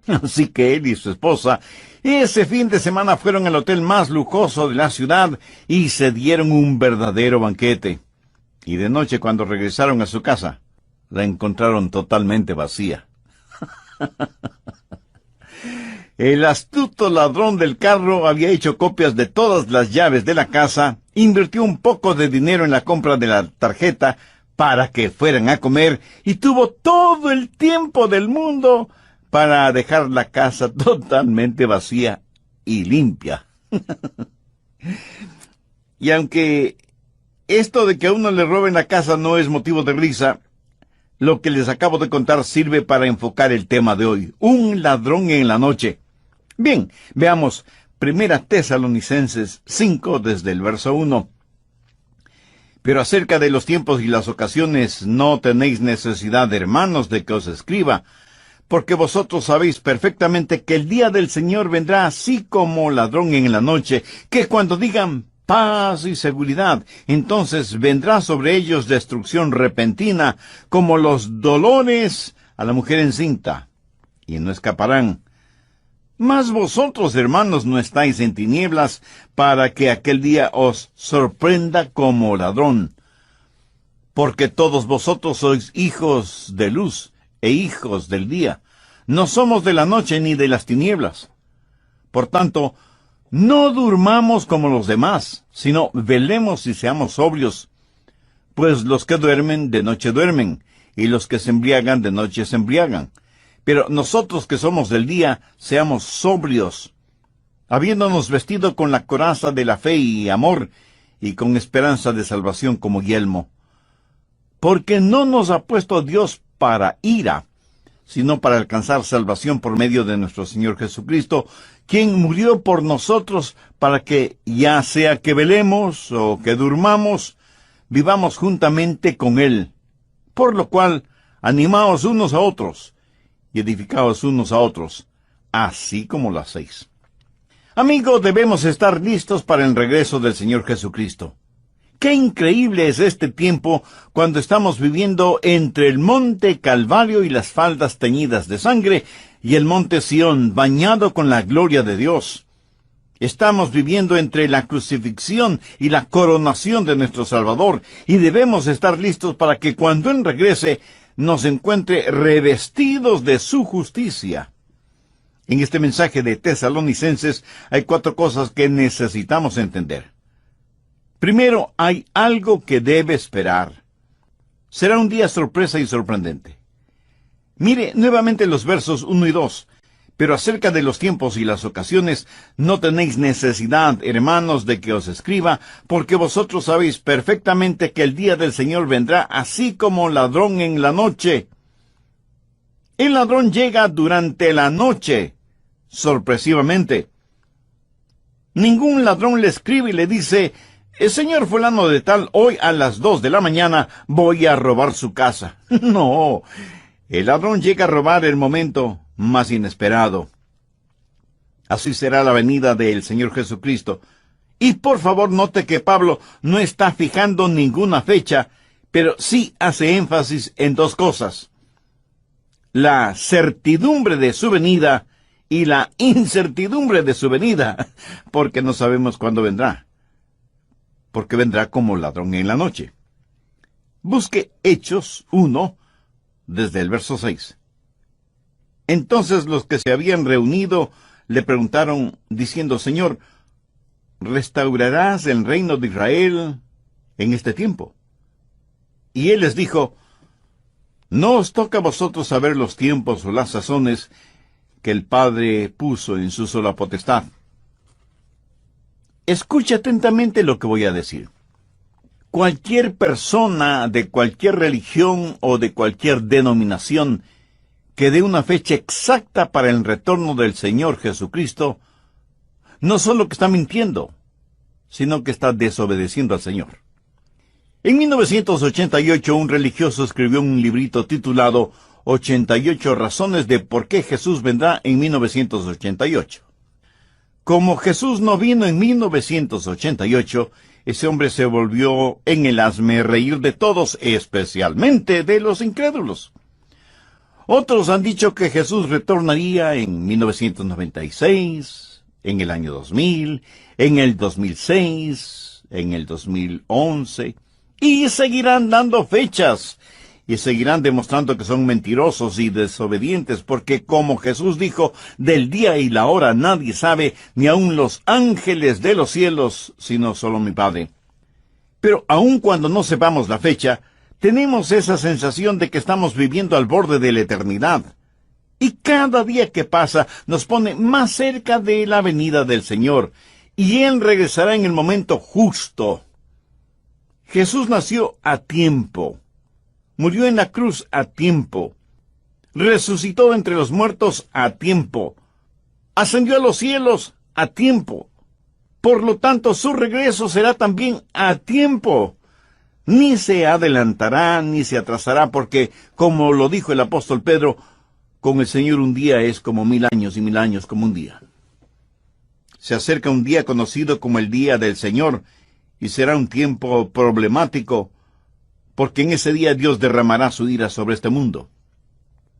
Así que él y su esposa ese fin de semana fueron al hotel más lujoso de la ciudad y se dieron un verdadero banquete. Y de noche, cuando regresaron a su casa, la encontraron totalmente vacía. El astuto ladrón del carro había hecho copias de todas las llaves de la casa, invirtió un poco de dinero en la compra de la tarjeta para que fueran a comer y tuvo todo el tiempo del mundo para dejar la casa totalmente vacía y limpia. Y aunque esto de que a uno le roben la casa no es motivo de risa, lo que les acabo de contar sirve para enfocar el tema de hoy: un ladrón en la noche. Bien, veamos 1 Tesalonicenses 5 desde el verso 1. Pero acerca de los tiempos y las ocasiones no tenéis necesidad, hermanos, de que os escriba, porque vosotros sabéis perfectamente que el día del Señor vendrá así como ladrón en la noche, que cuando digan paz y seguridad, entonces vendrá sobre ellos destrucción repentina, como los dolores a la mujer encinta, y no escaparán. Mas vosotros, hermanos, no estáis en tinieblas, para que aquel día os sorprenda como ladrón. Porque todos vosotros sois hijos de luz e hijos del día. No somos de la noche ni de las tinieblas. Por tanto, no durmamos como los demás, sino velemos y seamos sobrios. Pues los que duermen, de noche duermen, y los que se embriagan, de noche se embriagan. Pero nosotros que somos del día, seamos sobrios, habiéndonos vestido con la coraza de la fe y amor, y con esperanza de salvación como yelmo. Porque no nos ha puesto Dios para ira, sino para alcanzar salvación por medio de nuestro Señor Jesucristo, quien murió por nosotros para que, ya sea que velemos o que durmamos, vivamos juntamente con Él. Por lo cual, animaos unos a otros, y edificaos unos a otros, así como lo hacéis. Amigos, debemos estar listos para el regreso del Señor Jesucristo. ¡Qué increíble es este tiempo cuando estamos viviendo entre el monte Calvario y las faldas teñidas de sangre y el monte Sión bañado con la gloria de Dios! Estamos viviendo entre la crucifixión y la coronación de nuestro Salvador, y debemos estar listos para que cuando Él regrese nos encuentre revestidos de su justicia. En este mensaje de Tesalonicenses hay 4 cosas que necesitamos entender. Primero, hay algo que debe esperar. Será un día sorpresa y sorprendente. Mire nuevamente los versos 1 y 2. Pero acerca de los tiempos y las ocasiones, no tenéis necesidad, hermanos, de que os escriba, porque vosotros sabéis perfectamente que el día del Señor vendrá así como ladrón en la noche. El ladrón llega durante la noche, sorpresivamente. Ningún ladrón le escribe y le dice: el señor fulano de tal, hoy a las 2 de la mañana voy a robar su casa. No, el ladrón llega a robar el momento más inesperado. Así será la venida del Señor Jesucristo. Y por favor note que Pablo no está fijando ninguna fecha, pero sí hace énfasis en 2 cosas: la certidumbre de su venida y la incertidumbre de su venida, porque no sabemos cuándo vendrá. Porque vendrá como ladrón en la noche. Busque Hechos 1, desde el verso 6. Entonces los que se habían reunido le preguntaron, diciendo: Señor, ¿restaurarás el reino de Israel en este tiempo? Y él les dijo: no os toca a vosotros saber los tiempos o las sazones que el Padre puso en su sola potestad. Escucha atentamente lo que voy a decir. Cualquier persona de cualquier religión o de cualquier denominación que dé una fecha exacta para el retorno del Señor Jesucristo, no solo que está mintiendo, sino que está desobedeciendo al Señor. En 1988, un religioso escribió un librito titulado 88 razones de por qué Jesús vendrá en 1988. Como Jesús no vino en 1988, ese hombre se volvió en el hazme reír de todos, especialmente de los incrédulos. Otros han dicho que Jesús retornaría en 1996, en el año 2000, en el 2006, en el 2011, y seguirán dando fechas, y seguirán demostrando que son mentirosos y desobedientes, porque como Jesús dijo, del día y la hora nadie sabe, ni aun los ángeles de los cielos, sino solo mi Padre. Pero aun cuando no sepamos la fecha, tenemos esa sensación de que estamos viviendo al borde de la eternidad. Y cada día que pasa nos pone más cerca de la venida del Señor, y Él regresará en el momento justo. Jesús nació a tiempo, murió en la cruz a tiempo, resucitó entre los muertos a tiempo, ascendió a los cielos a tiempo. Por lo tanto, su regreso será también a tiempo. Ni se adelantará, ni se atrasará, porque, como lo dijo el apóstol Pedro, con el Señor un día es como 1000 años y 1000 años como un día. Se acerca un día conocido como el día del Señor, y será un tiempo problemático, porque en ese día Dios derramará su ira sobre este mundo.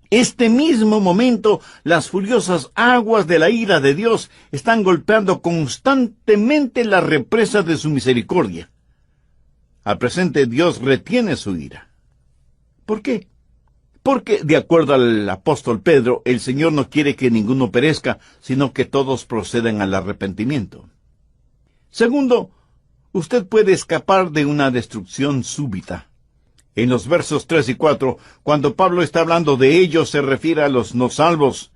Este mismo momento, las furiosas aguas de la ira de Dios están golpeando constantemente la represa de su misericordia. Al presente Dios retiene su ira. ¿Por qué? Porque, de acuerdo al apóstol Pedro, el Señor no quiere que ninguno perezca, sino que todos procedan al arrepentimiento. Segundo, usted puede escapar de una destrucción súbita. En los versos 3 y 4, cuando Pablo está hablando de ellos, se refiere a los no salvos.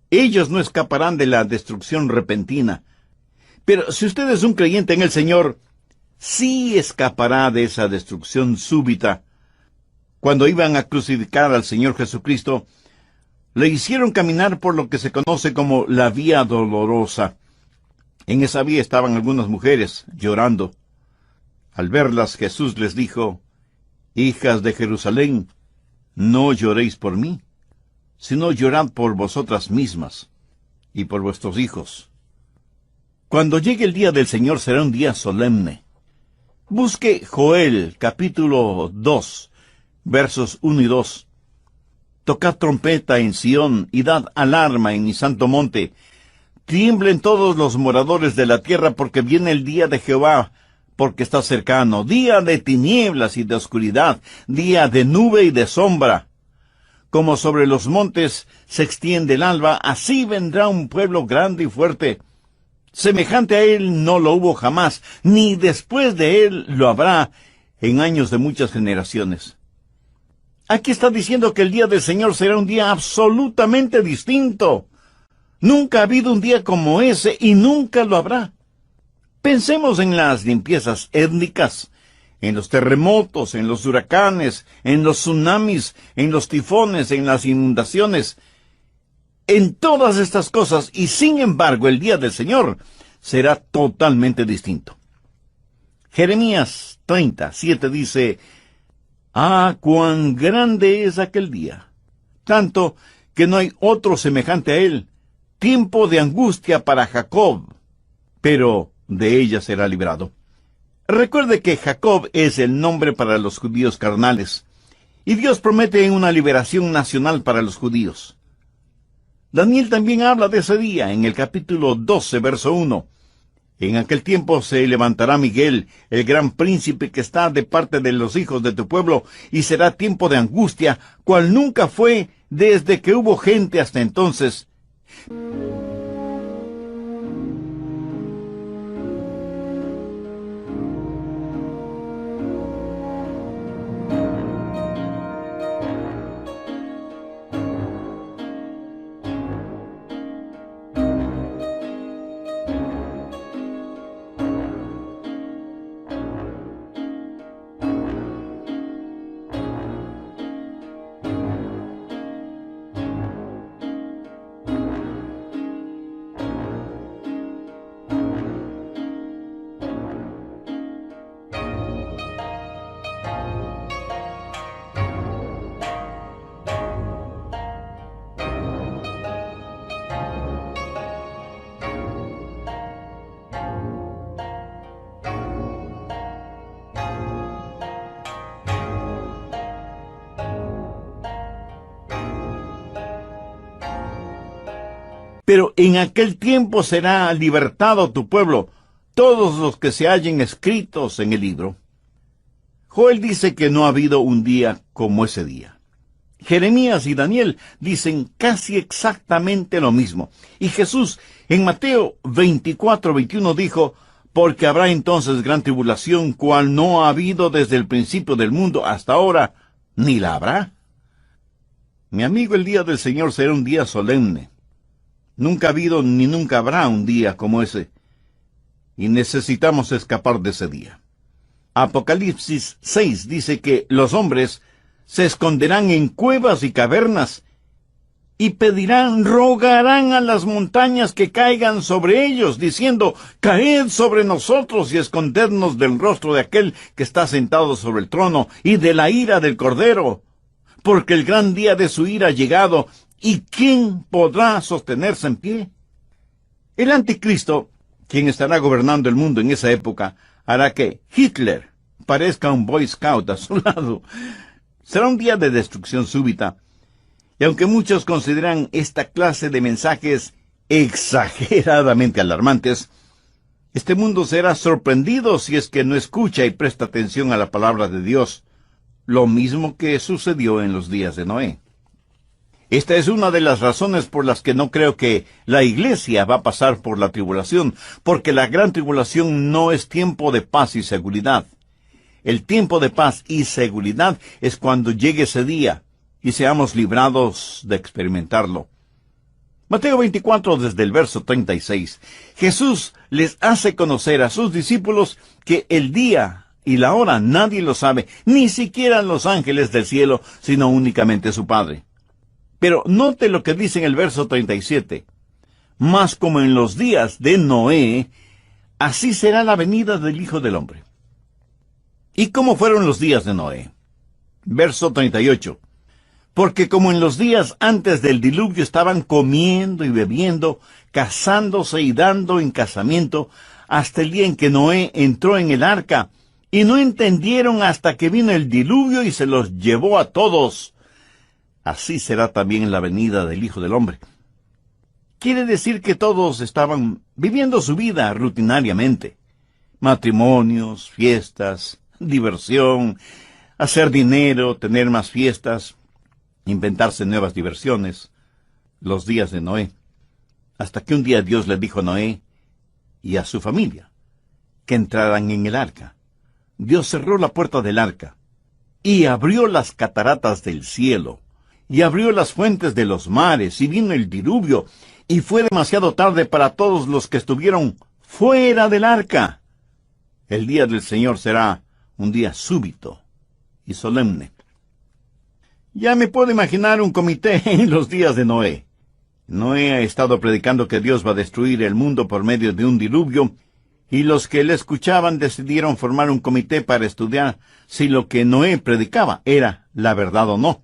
Ellos no escaparán de la destrucción repentina. Pero si usted es un creyente en el Señor, sí escapará de esa destrucción súbita. Cuando iban a crucificar al Señor Jesucristo, le hicieron caminar por lo que se conoce como la vía dolorosa. En esa vía estaban algunas mujeres llorando. Al verlas, Jesús les dijo: «Hijas de Jerusalén, no lloréis por mí, sino llorad por vosotras mismas y por vuestros hijos». Cuando llegue el día del Señor será un día solemne. Busque Joel, capítulo 2, versos 1 y 2. «Tocad trompeta en Sión y dad alarma en mi santo monte. Tiemblen todos los moradores de la tierra, porque viene el día de Jehová, porque está cercano, día de tinieblas y de oscuridad, día de nube y de sombra. Como sobre los montes se extiende el alba, así vendrá un pueblo grande y fuerte. Semejante a él no lo hubo jamás, ni después de él lo habrá en años de muchas generaciones». Aquí está diciendo que el día del Señor será un día absolutamente distinto. Nunca ha habido un día como ese y nunca lo habrá. Pensemos en las limpiezas étnicas, en los terremotos, en los huracanes, en los tsunamis, en los tifones, en las inundaciones, en todas estas cosas, y sin embargo el día del Señor será totalmente distinto. Jeremías 30:7 dice: «Ah, cuán grande es aquel día, tanto que no hay otro semejante a él, tiempo de angustia para Jacob, pero de ella será librado». Recuerde que Jacob es el nombre para los judíos carnales, y Dios promete una liberación nacional para los judíos. Daniel también habla de ese día en el capítulo 12, verso 1. «En aquel tiempo se levantará Miguel, el gran príncipe que está de parte de los hijos de tu pueblo, y será tiempo de angustia, cual nunca fue desde que hubo gente hasta entonces». Pero en aquel tiempo será libertado tu pueblo, todos los que se hallen escritos en el libro. Joel dice que no ha habido un día como ese día. Jeremías y Daniel dicen casi exactamente lo mismo. Y Jesús en Mateo 24:21 dijo, porque habrá entonces gran tribulación, cual no ha habido desde el principio del mundo hasta ahora, ni la habrá. Mi amigo, el día del Señor será un día solemne. Nunca ha habido ni nunca habrá un día como ese. Y necesitamos escapar de ese día. Apocalipsis 6 dice que los hombres se esconderán en cuevas y cavernas y pedirán, rogarán a las montañas que caigan sobre ellos, diciendo, caed sobre nosotros y escondednos del rostro de aquel que está sentado sobre el trono y de la ira del Cordero, porque el gran día de su ira ha llegado, ¿y quién podrá sostenerse en pie? El anticristo, quien estará gobernando el mundo en esa época, hará que Hitler parezca un Boy Scout a su lado. Será un día de destrucción súbita. Y aunque muchos consideran esta clase de mensajes exageradamente alarmantes, este mundo será sorprendido si es que no escucha y presta atención a la palabra de Dios, lo mismo que sucedió en los días de Noé. Esta es una de las razones por las que no creo que la iglesia va a pasar por la tribulación, porque la gran tribulación no es tiempo de paz y seguridad. El tiempo de paz y seguridad es cuando llegue ese día y seamos librados de experimentarlo. Mateo 24, desde el verso 36. Jesús les hace conocer a sus discípulos que el día y la hora nadie lo sabe, ni siquiera los ángeles del cielo, sino únicamente su Padre. Pero note lo que dice en el verso 37. Mas como en los días de Noé, así será la venida del Hijo del Hombre. ¿Y cómo fueron los días de Noé? Verso 38. Porque como en los días antes del diluvio estaban comiendo y bebiendo, casándose y dando en casamiento, hasta el día en que Noé entró en el arca, y no entendieron hasta que vino el diluvio y se los llevó a todos. Así será también en la venida del Hijo del Hombre. Quiere decir que todos estaban viviendo su vida rutinariamente. Matrimonios, fiestas, diversión, hacer dinero, tener más fiestas, inventarse nuevas diversiones. Los días de Noé. Hasta que un día Dios le dijo a Noé y a su familia que entraran en el arca. Dios cerró la puerta del arca y abrió las cataratas del cielo y abrió las fuentes de los mares y vino el diluvio y fue demasiado tarde para todos los que estuvieron fuera del arca. El día del Señor será un día súbito y solemne. Ya me puedo imaginar un comité en los días de Noé. Noé ha estado predicando que Dios va a destruir el mundo por medio de un diluvio, y los que le escuchaban decidieron formar un comité para estudiar si lo que Noé predicaba era la verdad o no.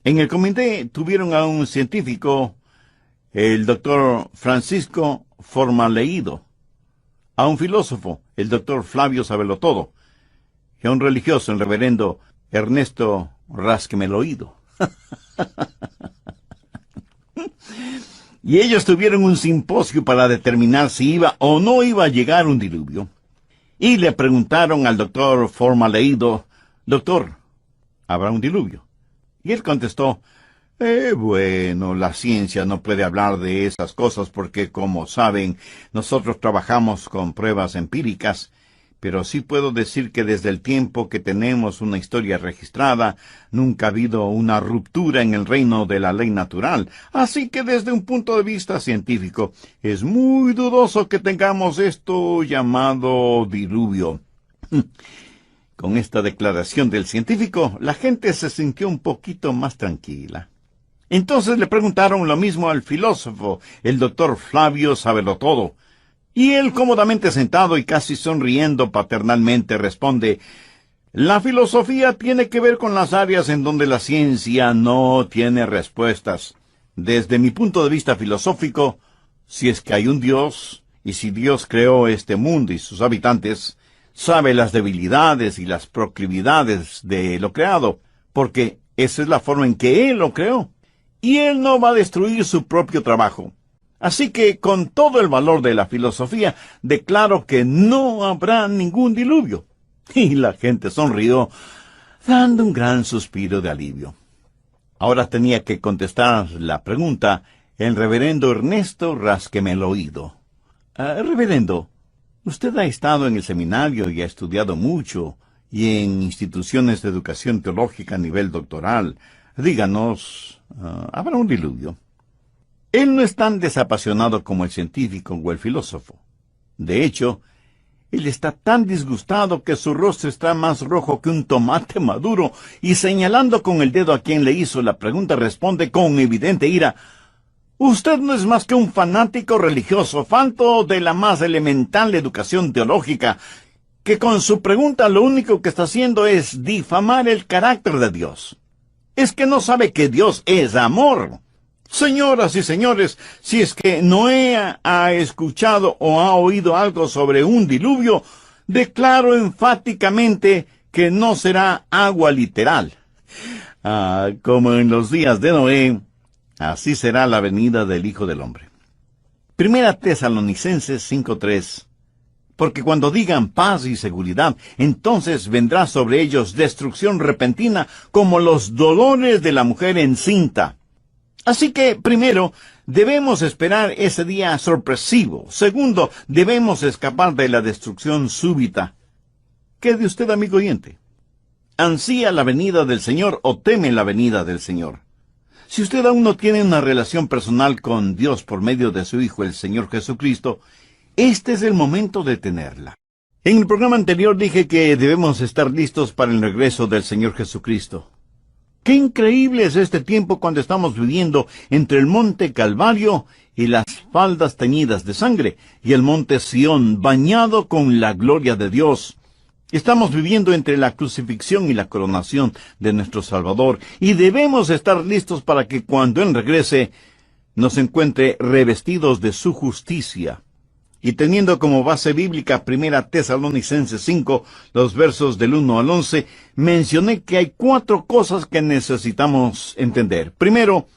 En el comité tuvieron a un científico, el doctor Francisco Formaleído, a un filósofo, el doctor Flavio Sabelotodo, y a un religioso, el reverendo Ernesto Rasquemeloído. Y ellos tuvieron un simposio para determinar si iba o no iba a llegar un diluvio. Y le preguntaron al doctor Formaleído, doctor, ¿habrá un diluvio? Y él contestó, bueno, la ciencia no puede hablar de esas cosas porque, como saben, nosotros trabajamos con pruebas empíricas, pero sí puedo decir que desde el tiempo que tenemos una historia registrada, nunca ha habido una ruptura en el reino de la ley natural. Así que desde un punto de vista científico, es muy dudoso que tengamos esto llamado diluvio. Con esta declaración del científico, la gente se sintió un poquito más tranquila. Entonces le preguntaron lo mismo al filósofo, el doctor Flavio Sabelotodo. Y él, cómodamente sentado y casi sonriendo paternalmente, responde, la filosofía tiene que ver con las áreas en donde la ciencia no tiene respuestas. Desde mi punto de vista filosófico, si es que hay un Dios, y si Dios creó este mundo y sus habitantes, sabe las debilidades y las proclividades de lo creado, porque esa es la forma en que Él lo creó. Y Él no va a destruir su propio trabajo. Así que, con todo el valor de la filosofía, declaro que no habrá ningún diluvio. Y la gente sonrió, dando un gran suspiro de alivio. Ahora tenía que contestar la pregunta el reverendo Ernesto Rásqueme el oído. Reverendo, usted ha estado en el seminario y ha estudiado mucho, y en instituciones de educación teológica a nivel doctoral. Díganos, ¿habrá un diluvio? Él no es tan desapasionado como el científico o el filósofo. De hecho, él está tan disgustado que su rostro está más rojo que un tomate maduro, y señalando con el dedo a quien le hizo la pregunta, responde con evidente ira: «Usted no es más que un fanático religioso, falto de la más elemental educación teológica, que con su pregunta lo único que está haciendo es difamar el carácter de Dios. Es que no sabe que Dios es amor». Señoras y señores, si es que Noé ha escuchado o ha oído algo sobre un diluvio, declaro enfáticamente que no será agua literal. Como en los días de Noé, así será la venida del Hijo del Hombre. Primera Tesalonicenses 5:3. Porque cuando digan paz y seguridad, entonces vendrá sobre ellos destrucción repentina como los dolores de la mujer encinta. Así que, primero, debemos esperar ese día sorpresivo. Segundo, debemos escapar de la destrucción súbita. ¿Qué de usted, amigo oyente? ¿Ansía la venida del Señor o teme la venida del Señor? Si usted aún no tiene una relación personal con Dios por medio de su Hijo, el Señor Jesucristo, este es el momento de tenerla. En el programa anterior dije que debemos estar listos para el regreso del Señor Jesucristo. ¡Qué increíble es este tiempo cuando estamos viviendo entre el monte Calvario y las faldas teñidas de sangre, y el monte Sión bañado con la gloria de Dios! Estamos viviendo entre la crucifixión y la coronación de nuestro Salvador, y debemos estar listos para que cuando Él regrese, nos encuentre revestidos de su justicia. Y teniendo como base bíblica Primera Tesalonicenses 5, los versos del 1 al 11, mencioné que hay 4 cosas que necesitamos entender. Primero,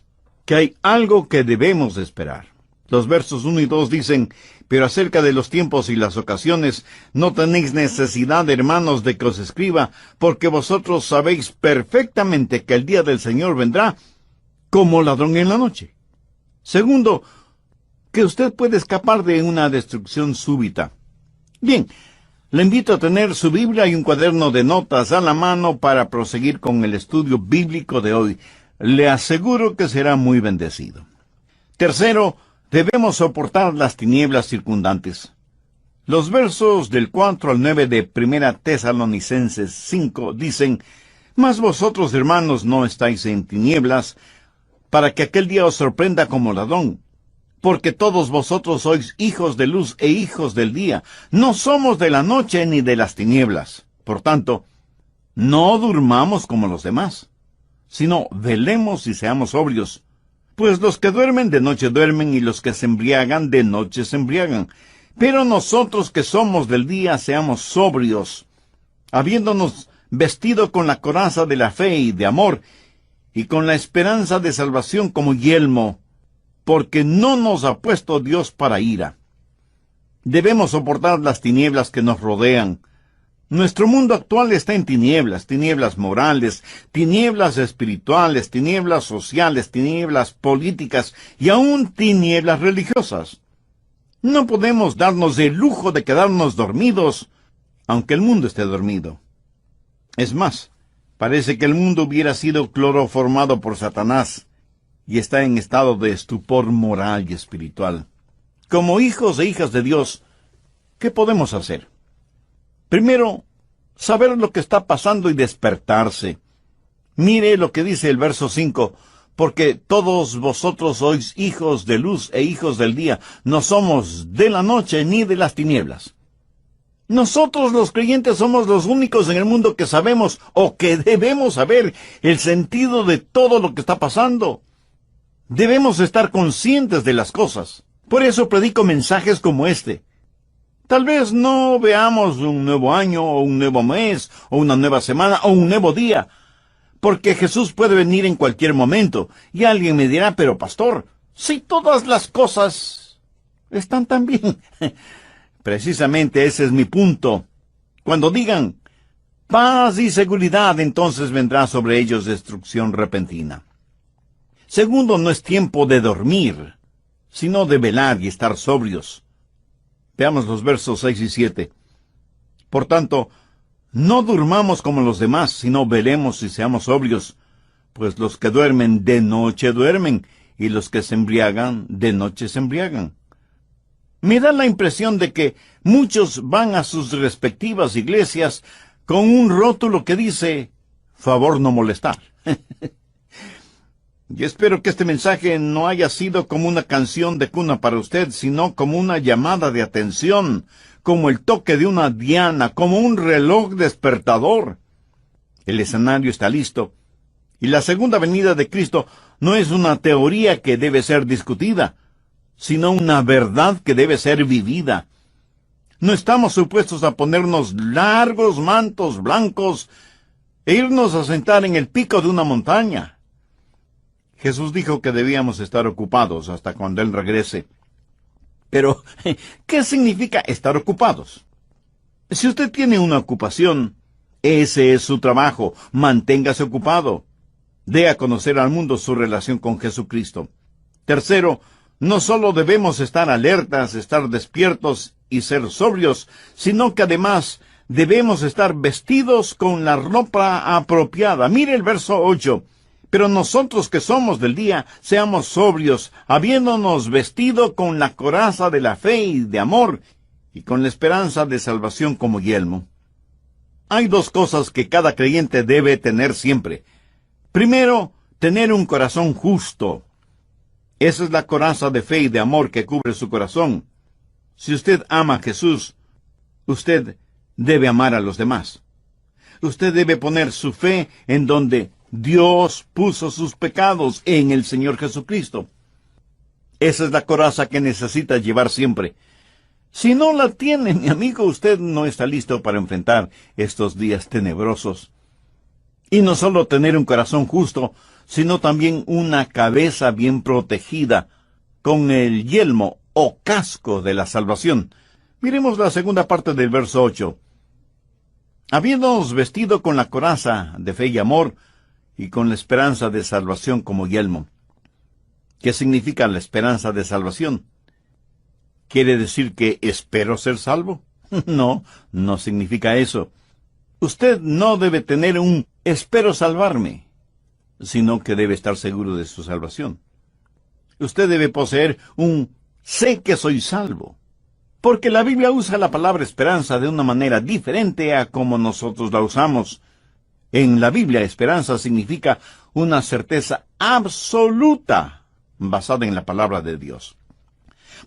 que hay algo que debemos esperar. Los versos 1 y 2 dicen: «Pero acerca de los tiempos y las ocasiones, no tenéis necesidad, hermanos, de que os escriba, porque vosotros sabéis perfectamente que el día del Señor vendrá como ladrón en la noche». Segundo, que usted puede escapar de una destrucción súbita. Bien, le invito a tener su Biblia y un cuaderno de notas a la mano para proseguir con el estudio bíblico de hoy. Le aseguro que será muy bendecido. Tercero, debemos soportar las tinieblas circundantes. Los versos del 4 al 9 de Primera Tesalonicenses 5 dicen: «Mas vosotros, hermanos, no estáis en tinieblas, para que aquel día os sorprenda como ladrón. Porque todos vosotros sois hijos de luz e hijos del día. No somos de la noche ni de las tinieblas. Por tanto, no durmamos como los demás, sino velemos y seamos sobrios. Pues los que duermen de noche duermen, y los que se embriagan de noche se embriagan. Pero nosotros que somos del día seamos sobrios, habiéndonos vestido con la coraza de la fe y de amor, y con la esperanza de salvación como yelmo, porque no nos ha puesto Dios para ira». Debemos soportar las tinieblas que nos rodean. Nuestro mundo actual está en tinieblas, tinieblas morales, tinieblas espirituales, tinieblas sociales, tinieblas políticas y aún tinieblas religiosas. No podemos darnos el lujo de quedarnos dormidos, aunque el mundo esté dormido. Es más, parece que el mundo hubiera sido cloroformado por Satanás y está en estado de estupor moral y espiritual. Como hijos e hijas de Dios, ¿qué podemos hacer? Primero, saber lo que está pasando y despertarse. Mire lo que dice el verso 5, «Porque todos vosotros sois hijos de luz e hijos del día, no somos de la noche ni de las tinieblas». Nosotros los creyentes somos los únicos en el mundo que sabemos o que debemos saber el sentido de todo lo que está pasando. Debemos estar conscientes de las cosas. Por eso predico mensajes como este. Tal vez no veamos un nuevo año, o un nuevo mes, o una nueva semana, o un nuevo día, porque Jesús puede venir en cualquier momento, y alguien me dirá: «Pero pastor, si todas las cosas Están tan bien. Precisamente ese es mi punto. Cuando digan paz y seguridad, entonces vendrá sobre ellos destrucción repentina. Segundo, no es tiempo de dormir, sino de velar y estar sobrios. Veamos los versos 6 y 7. Por tanto, no durmamos como los demás, sino velemos y seamos sobrios, pues los que duermen de noche duermen, y los que se embriagan de noche se embriagan. Me da la impresión de que muchos van a sus respectivas iglesias con un rótulo que dice, favor no molestar. Y espero que este mensaje no haya sido como una canción de cuna para usted, sino como una llamada de atención, como el toque de una diana, como un reloj despertador. El escenario está listo, y la segunda venida de Cristo no es una teoría que debe ser discutida, sino una verdad que debe ser vivida. No estamos supuestos a ponernos largos mantos blancos e irnos a sentar en el pico de una montaña. Jesús dijo que debíamos estar ocupados hasta cuando Él regrese. Pero, ¿qué significa estar ocupados? Si usted tiene una ocupación, ese es su trabajo. Manténgase ocupado. Dé a conocer al mundo su relación con Jesucristo. Tercero, no solo debemos estar alertas, estar despiertos y ser sobrios, sino que además debemos estar vestidos con la ropa apropiada. Mire el verso 8. Pero nosotros que somos del día, seamos sobrios, habiéndonos vestido con la coraza de la fe y de amor, y con la esperanza de salvación como yelmo. Hay dos cosas que cada creyente debe tener siempre. Primero, tener un corazón justo. Esa es la coraza de fe y de amor que cubre su corazón. Si usted ama a Jesús, usted debe amar a los demás. Usted debe poner su fe en donde Dios puso sus pecados, en el Señor Jesucristo. Esa es la coraza que necesita llevar siempre. Si no la tiene, mi amigo, usted no está listo para enfrentar estos días tenebrosos. Y no solo tener un corazón justo, sino también una cabeza bien protegida, con el yelmo o casco de la salvación. Miremos la segunda parte del verso 8. Habiéndonos vestido con la coraza de fe y amor, y con la esperanza de salvación como yelmo. ¿Qué significa la esperanza de salvación? ¿Quiere decir que espero ser salvo? No, no significa eso. Usted no debe tener un espero salvarme, sino que debe estar seguro de su salvación. Usted debe poseer un sé que soy salvo, porque la Biblia usa la palabra esperanza de una manera diferente a como nosotros la usamos. En la Biblia, esperanza significa una certeza absoluta basada en la palabra de Dios.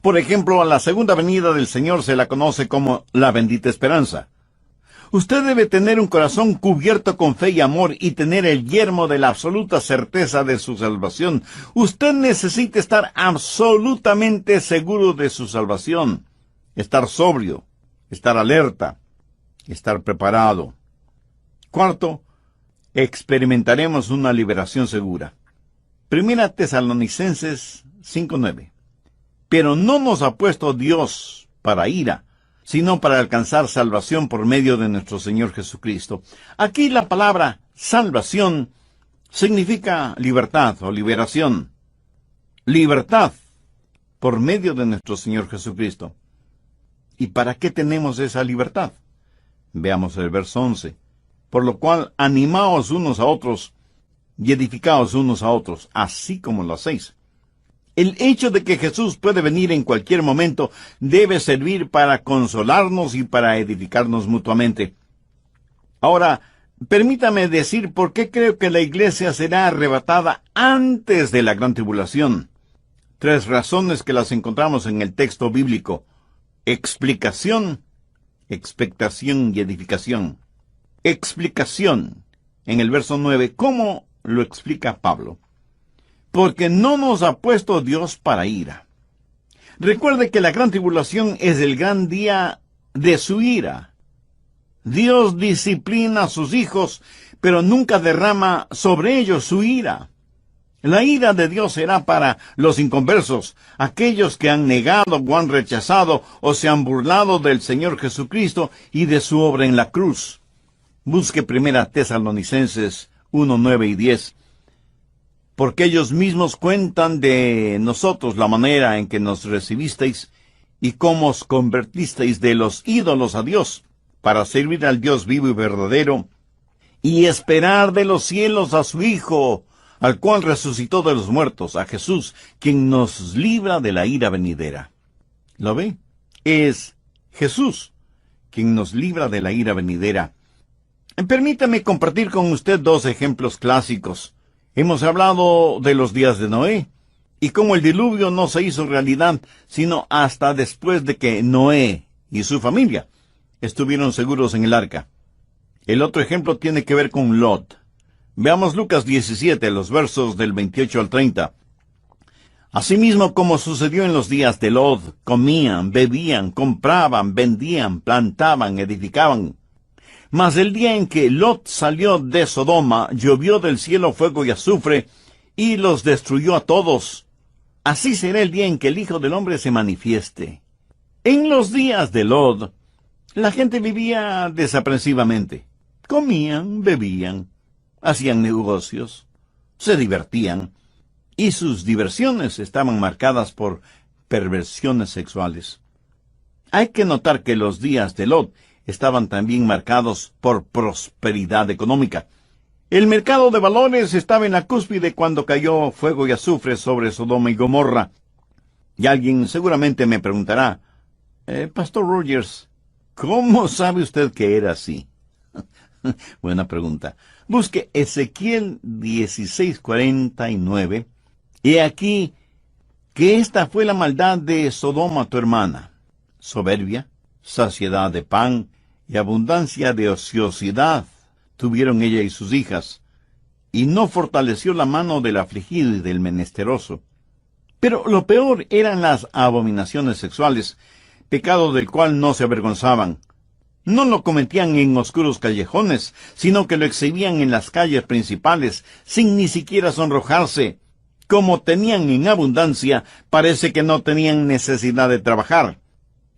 Por ejemplo, a la segunda venida del Señor se la conoce como la bendita esperanza. Usted debe tener un corazón cubierto con fe y amor y tener el yelmo de la absoluta certeza de su salvación. Usted necesita estar absolutamente seguro de su salvación, estar sobrio, estar alerta, estar preparado. Cuarto, experimentaremos una liberación segura. Primera Tesalonicenses 5:9. Pero no nos ha puesto Dios para ira, sino para alcanzar salvación por medio de nuestro Señor Jesucristo. Aquí la palabra salvación significa libertad o liberación. Libertad por medio de nuestro Señor Jesucristo. ¿Y para qué tenemos esa libertad? Veamos el verso 11. Por lo cual, animaos unos a otros y edificaos unos a otros, así como lo hacéis. El hecho de que Jesús puede venir en cualquier momento debe servir para consolarnos y para edificarnos mutuamente. Ahora, permítame decir por qué creo que la iglesia será arrebatada antes de la gran tribulación. 3 razones que las encontramos en el texto bíblico: explicación, expectación y edificación. Explicación. En el verso 9, ¿cómo lo explica Pablo? Porque no nos ha puesto Dios para ira. Recuerde que la gran tribulación es el gran día de su ira. Dios disciplina a sus hijos, pero nunca derrama sobre ellos su ira. La ira de Dios será para los inconversos, aquellos que han negado o han rechazado o se han burlado del Señor Jesucristo y de su obra en la cruz. Busque 1 Tesalonicenses 1, 9 y 10. Porque ellos mismos cuentan de nosotros la manera en que nos recibisteis y cómo os convertisteis de los ídolos a Dios, para servir al Dios vivo y verdadero, y esperar de los cielos a su Hijo, al cual resucitó de los muertos, a Jesús, quien nos libra de la ira venidera. ¿Lo ve? Es Jesús quien nos libra de la ira venidera. Permítame compartir con usted dos ejemplos clásicos. Hemos hablado de los días de Noé, y cómo el diluvio no se hizo realidad, sino hasta después de que Noé y su familia estuvieron seguros en el arca. El otro ejemplo tiene que ver con Lot. Veamos Lucas 17, los versos del 28 al 30. Asimismo, como sucedió en los días de Lot, comían, bebían, compraban, vendían, plantaban, edificaban. Mas el día en que Lot salió de Sodoma, llovió del cielo fuego y azufre, y los destruyó a todos. Así será el día en que el Hijo del Hombre se manifieste. En los días de Lot, la gente vivía desaprensivamente. Comían, bebían, hacían negocios, se divertían, y sus diversiones estaban marcadas por perversiones sexuales. Hay que notar que los días de Lot estaban también marcados por prosperidad económica. El mercado de valores estaba en la cúspide cuando cayó fuego y azufre sobre Sodoma y Gomorra. Y alguien seguramente me preguntará, Pastor Rogers, ¿cómo sabe usted que era así? Buena pregunta. Busque Ezequiel 16:49. He aquí que esta fue la maldad de Sodoma tu hermana: soberbia, saciedad de pan y abundancia de ociosidad tuvieron ella y sus hijas, y no fortaleció la mano del afligido y del menesteroso. Pero lo peor eran las abominaciones sexuales, pecado del cual no se avergonzaban. No lo cometían en oscuros callejones, sino que lo exhibían en las calles principales, sin ni siquiera sonrojarse. Como tenían en abundancia, parece que no tenían necesidad de trabajar.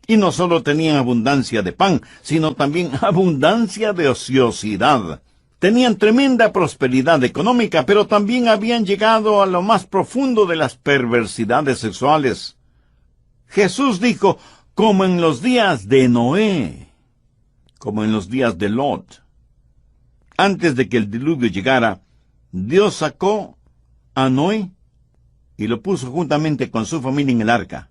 Y no solo tenían abundancia de pan, sino también abundancia de ociosidad. Tenían tremenda prosperidad económica, pero también habían llegado a lo más profundo de las perversidades sexuales. Jesús dijo, como en los días de Noé, como en los días de Lot. Antes de que el diluvio llegara, Dios sacó a Noé y lo puso juntamente con su familia en el arca.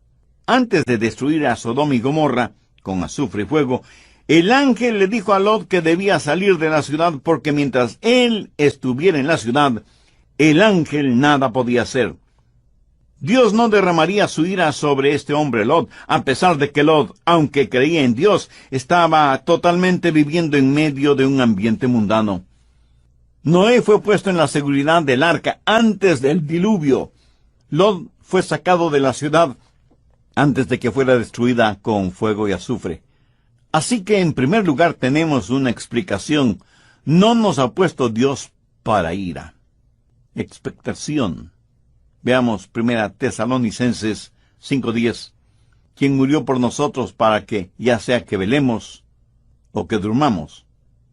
Antes de destruir a Sodoma y Gomorra, con azufre y fuego, el ángel le dijo a Lot que debía salir de la ciudad porque mientras él estuviera en la ciudad, el ángel nada podía hacer. Dios no derramaría su ira sobre este hombre Lot, a pesar de que Lot, aunque creía en Dios, estaba totalmente viviendo en medio de un ambiente mundano. Noé fue puesto en la seguridad del arca antes del diluvio. Lot fue sacado de la ciudad antes de que fuera destruida con fuego y azufre. Así que en primer lugar tenemos una explicación. No nos ha puesto Dios para ira. Expectación. Veamos 1 Tesalonicenses 5:10. Quien murió por nosotros para que, ya sea que velemos o que durmamos,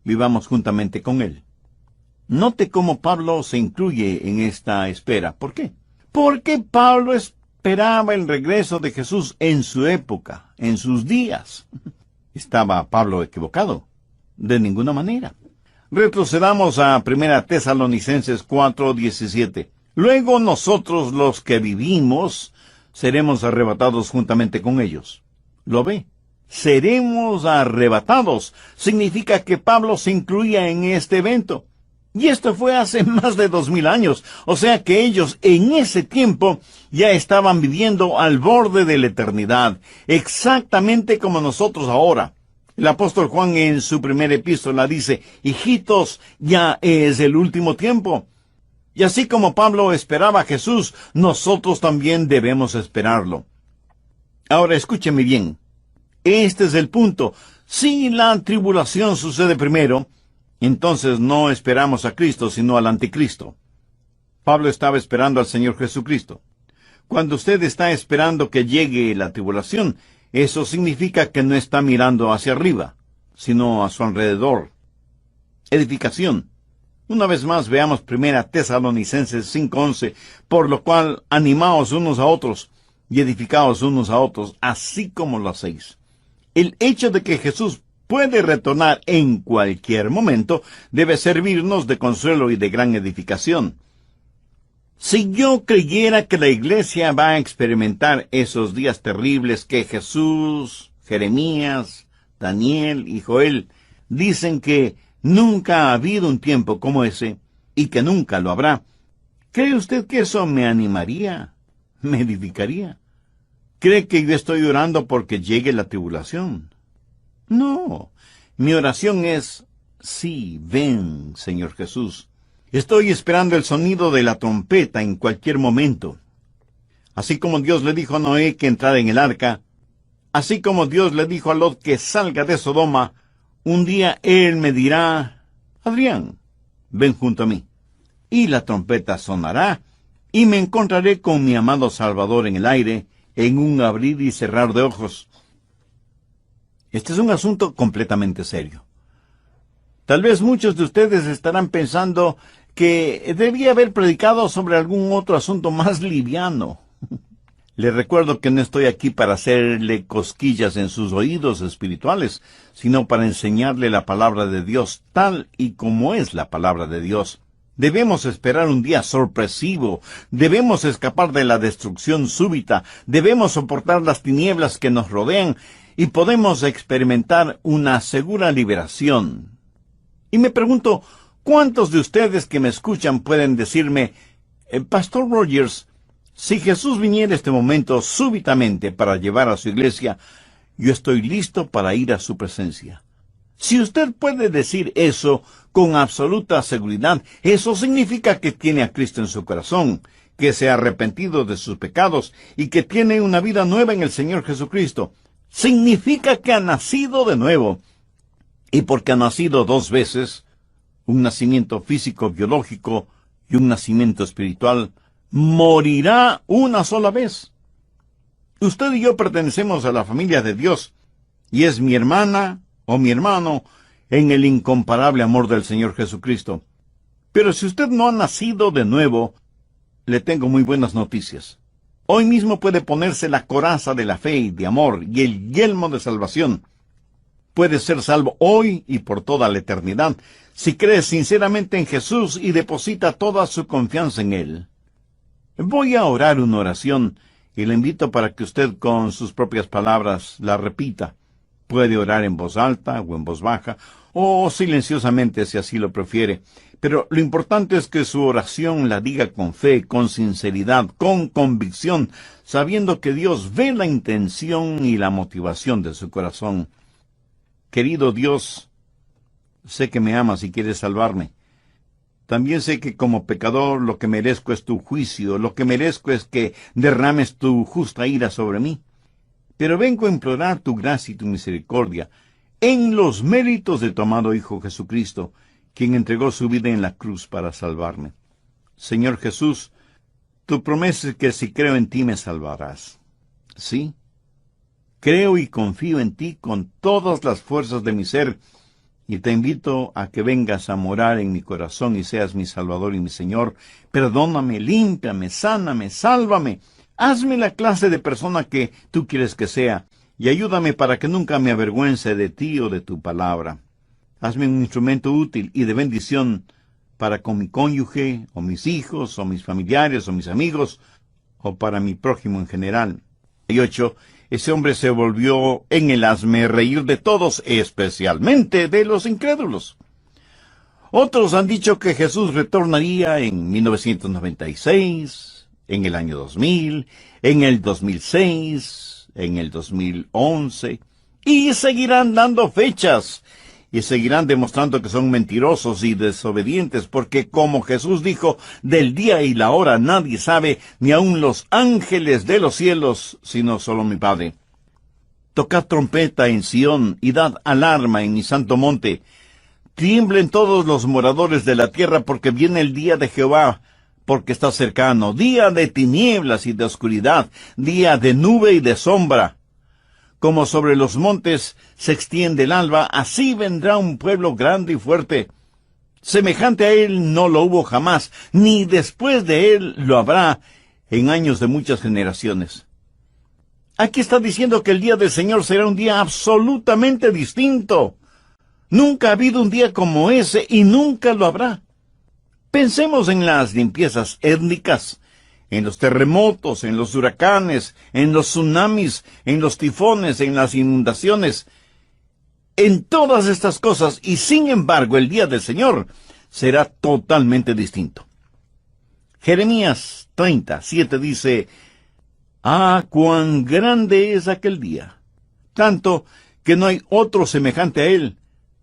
vivamos juntamente con Él. Note cómo Pablo se incluye en esta espera. ¿Por qué? Porque Pablo esperaba el regreso de Jesús en su época, en sus días. ¿Estaba Pablo equivocado? De ninguna manera. Retrocedamos a 1 Tesalonicenses 4:17. Luego nosotros los que vivimos seremos arrebatados juntamente con ellos. ¿Lo ve? Seremos arrebatados. Significa que Pablo se incluía en este evento. Y esto fue hace más de 2000 años. O sea que ellos en ese tiempo ya estaban viviendo al borde de la eternidad. Exactamente como nosotros ahora. El apóstol Juan en su primera epístola dice, hijitos, ya es el último tiempo. Y así como Pablo esperaba a Jesús, nosotros también debemos esperarlo. Ahora escúcheme bien. Este es el punto. Si la tribulación sucede primero, entonces no esperamos a Cristo, sino al anticristo. Pablo estaba esperando al Señor Jesucristo. Cuando usted está esperando que llegue la tribulación, eso significa que no está mirando hacia arriba, sino a su alrededor. Edificación. Una vez más veamos 1 Tesalonicenses 5:11, por lo cual animaos unos a otros y edificaos unos a otros, así como lo hacéis. El hecho de que Jesús puede retornar en cualquier momento debe servirnos de consuelo y de gran edificación. Si yo creyera que la iglesia va a experimentar esos días terribles que Jesús, Jeremías, Daniel y Joel dicen que nunca ha habido un tiempo como ese y que nunca lo habrá, ¿cree usted que eso me animaría? ¿Me edificaría? ¿Cree que yo estoy orando porque llegue la tribulación? No, mi oración es, sí, ven, Señor Jesús. Estoy esperando el sonido de la trompeta en cualquier momento. Así como Dios le dijo a Noé que entrara en el arca, así como Dios le dijo a Lot que salga de Sodoma, un día Él me dirá, Adrián, ven junto a mí. Y la trompeta sonará, y me encontraré con mi amado Salvador en el aire, en un abrir y cerrar de ojos. Este es un asunto completamente serio. Tal vez muchos de ustedes estarán pensando que debía haber predicado sobre algún otro asunto más liviano. Les recuerdo que no estoy aquí para hacerle cosquillas en sus oídos espirituales, sino para enseñarle la palabra de Dios tal y como es la palabra de Dios. Debemos esperar un día sorpresivo, debemos escapar de la destrucción súbita, debemos soportar las tinieblas que nos rodean y podemos experimentar una segura liberación. Y me pregunto, ¿cuántos de ustedes que me escuchan pueden decirme, Pastor Rogers, si Jesús viniera este momento súbitamente para llevar a su iglesia, yo estoy listo para ir a su presencia? Si usted puede decir eso con absoluta seguridad, eso significa que tiene a Cristo en su corazón, que se ha arrepentido de sus pecados y que tiene una vida nueva en el Señor Jesucristo. Significa que ha nacido de nuevo. Y porque ha nacido dos veces, un nacimiento físico, biológico y un nacimiento espiritual, morirá una sola vez. Usted y yo pertenecemos a la familia de Dios, y es mi hermana o mi hermano en el incomparable amor del Señor Jesucristo. Pero si usted no ha nacido de nuevo, le tengo muy buenas noticias. Hoy mismo puede ponerse la coraza de la fe y de amor y el yelmo de salvación. Puede ser salvo hoy y por toda la eternidad, si cree sinceramente en Jesús y deposita toda su confianza en Él. Voy a orar una oración y le invito para que usted con sus propias palabras la repita. Puede orar en voz alta o en voz baja, o silenciosamente si así lo prefiere. Pero lo importante es que su oración la diga con fe, con sinceridad, con convicción, sabiendo que Dios ve la intención y la motivación de su corazón. Querido Dios, sé que me amas y quieres salvarme. También sé que como pecador lo que merezco es tu juicio, lo que merezco es que derrames tu justa ira sobre mí. Pero vengo a implorar tu gracia y tu misericordia en los méritos de tu amado Hijo Jesucristo, quien entregó su vida en la cruz para salvarme. Señor Jesús, tu promesa es que si creo en ti me salvarás. ¿Sí? Creo y confío en ti con todas las fuerzas de mi ser, y te invito a que vengas a morar en mi corazón y seas mi Salvador y mi Señor. Perdóname, límpiame, sáname, sálvame. Hazme la clase de persona que tú quieres que sea, y ayúdame para que nunca me avergüence de ti o de tu palabra. Hazme un instrumento útil y de bendición para con mi cónyuge, o mis hijos, o mis familiares, o mis amigos, o para mi prójimo en general. Y 8. Ese hombre se volvió en el hazmerreír de todos, especialmente de los incrédulos. Otros han dicho que Jesús retornaría en 1996, en el año 2000, en el 2006, en el 2011, y seguirán dando fechas, y seguirán demostrando que son mentirosos y desobedientes, porque como Jesús dijo, del día y la hora nadie sabe, ni aun los ángeles de los cielos, sino solo mi Padre. Tocad trompeta en Sión, y dad alarma en mi santo monte. Tiemblen todos los moradores de la tierra, porque viene el día de Jehová, porque está cercano, día de tinieblas y de oscuridad, día de nube y de sombra. Como sobre los montes se extiende el alba, así vendrá un pueblo grande y fuerte. Semejante a él no lo hubo jamás, ni después de él lo habrá en años de muchas generaciones. Aquí está diciendo que el día del Señor será un día absolutamente distinto. Nunca ha habido un día como ese y nunca lo habrá. Pensemos en las limpiezas étnicas, en los terremotos, en los huracanes, en los tsunamis, en los tifones, en las inundaciones, en todas estas cosas, y sin embargo el día del Señor será totalmente distinto. Jeremías 30:7 dice: «Ah, cuán grande es aquel día, tanto que no hay otro semejante a él,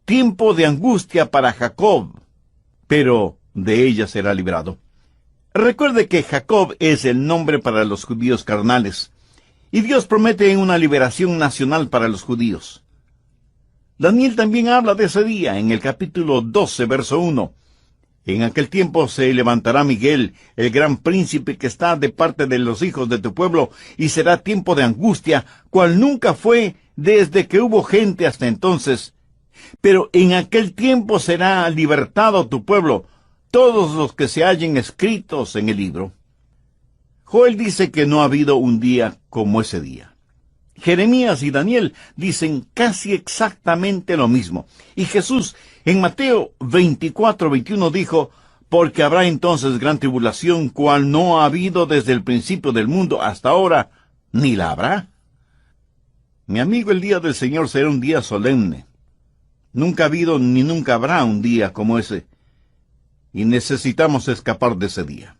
tiempo de angustia para Jacob, pero de ella será librado». Recuerde que Jacob es el nombre para los judíos carnales, y Dios promete una liberación nacional para los judíos. Daniel también habla de ese día en el capítulo 12, verso 1. «En aquel tiempo se levantará Miguel, el gran príncipe que está de parte de los hijos de tu pueblo, y será tiempo de angustia, cual nunca fue desde que hubo gente hasta entonces. Pero en aquel tiempo será libertado tu pueblo, todos los que se hallen escritos en el libro». Joel dice que no ha habido un día como ese día. Jeremías y Daniel dicen casi exactamente lo mismo. Y Jesús en Mateo 24:21 dijo: «Porque habrá entonces gran tribulación, cual no ha habido desde el principio del mundo hasta ahora, ni la habrá». Mi amigo, el día del Señor será un día solemne. Nunca ha habido ni nunca habrá un día como ese. Y necesitamos escapar de ese día.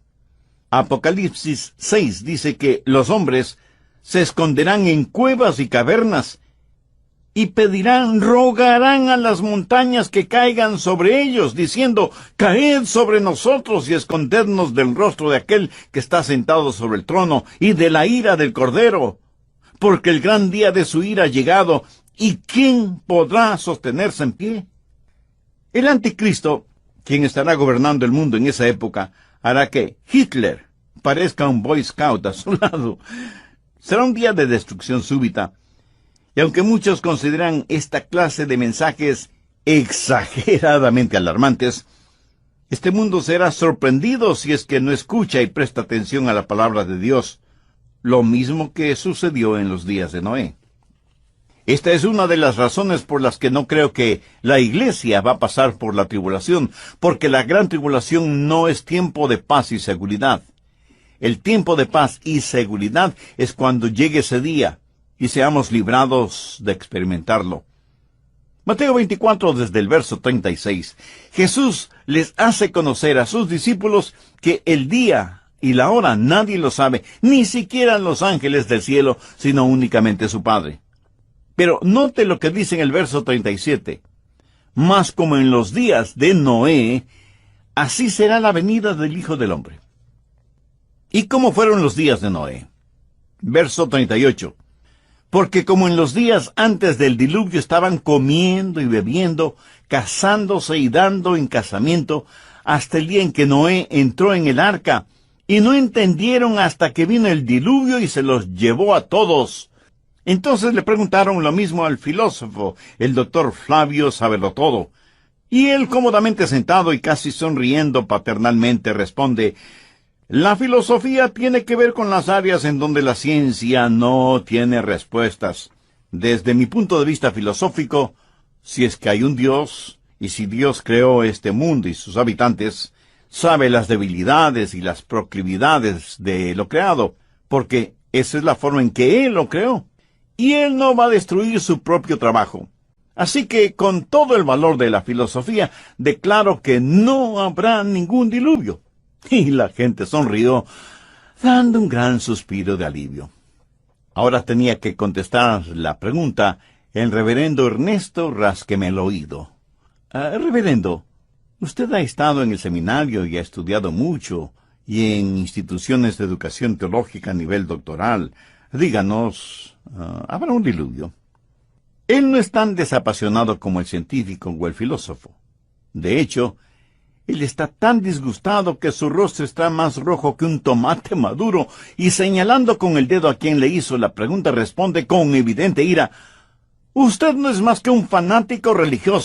Apocalipsis 6 dice que los hombres se esconderán en cuevas y cavernas, y pedirán, rogarán a las montañas que caigan sobre ellos, diciendo: «Caed sobre nosotros y escondednos del rostro de aquel que está sentado sobre el trono, y de la ira del Cordero, porque el gran día de su ira ha llegado, ¿y quién podrá sostenerse en pie?». El anticristo, quien estará gobernando el mundo en esa época, hará que Hitler parezca un Boy Scout a su lado. Será un día de destrucción súbita. Y aunque muchos consideran esta clase de mensajes exageradamente alarmantes, este mundo será sorprendido si es que no escucha y presta atención a la palabra de Dios, lo mismo que sucedió en los días de Noé. Esta es una de las razones por las que no creo que la iglesia va a pasar por la tribulación, porque la gran tribulación no es tiempo de paz y seguridad. El tiempo de paz y seguridad es cuando llegue ese día y seamos librados de experimentarlo. Mateo 24, desde el verso 36. Jesús les hace conocer a sus discípulos que el día y la hora nadie lo sabe, ni siquiera los ángeles del cielo, sino únicamente su Padre. Pero note lo que dice en el verso 37. «Mas como en los días de Noé, así será la venida del Hijo del Hombre». ¿Y cómo fueron los días de Noé? Verso 38. «Porque como en los días antes del diluvio estaban comiendo y bebiendo, casándose y dando en casamiento, hasta el día en que Noé entró en el arca, y no entendieron hasta que vino el diluvio y se los llevó a todos». Entonces le preguntaron lo mismo al filósofo, el doctor Flavio Sabelotodo, y él, cómodamente sentado y casi sonriendo paternalmente, responde: «La filosofía tiene que ver con las áreas en donde la ciencia no tiene respuestas. Desde mi punto de vista filosófico, si es que hay un Dios, y si Dios creó este mundo y sus habitantes, sabe las debilidades y las proclividades de lo creado, porque esa es la forma en que Él lo creó. Y Él no va a destruir su propio trabajo. Así que, con todo el valor de la filosofía, declaro que no habrá ningún diluvio». Y la gente sonrió, dando un gran suspiro de alivio. Ahora tenía que contestar la pregunta el reverendo Ernesto Rásqueme el oído. Reverendo, usted ha estado en el seminario y ha estudiado mucho, y en instituciones de educación teológica a nivel doctoral. Díganos, ¿habrá un diluvio? Él no es tan desapasionado como el científico o el filósofo. De hecho, Él está tan disgustado que su rostro está más rojo que un tomate maduro, y señalando con el dedo a quien le hizo la pregunta, responde con evidente ira: «Usted no es más que un fanático religioso».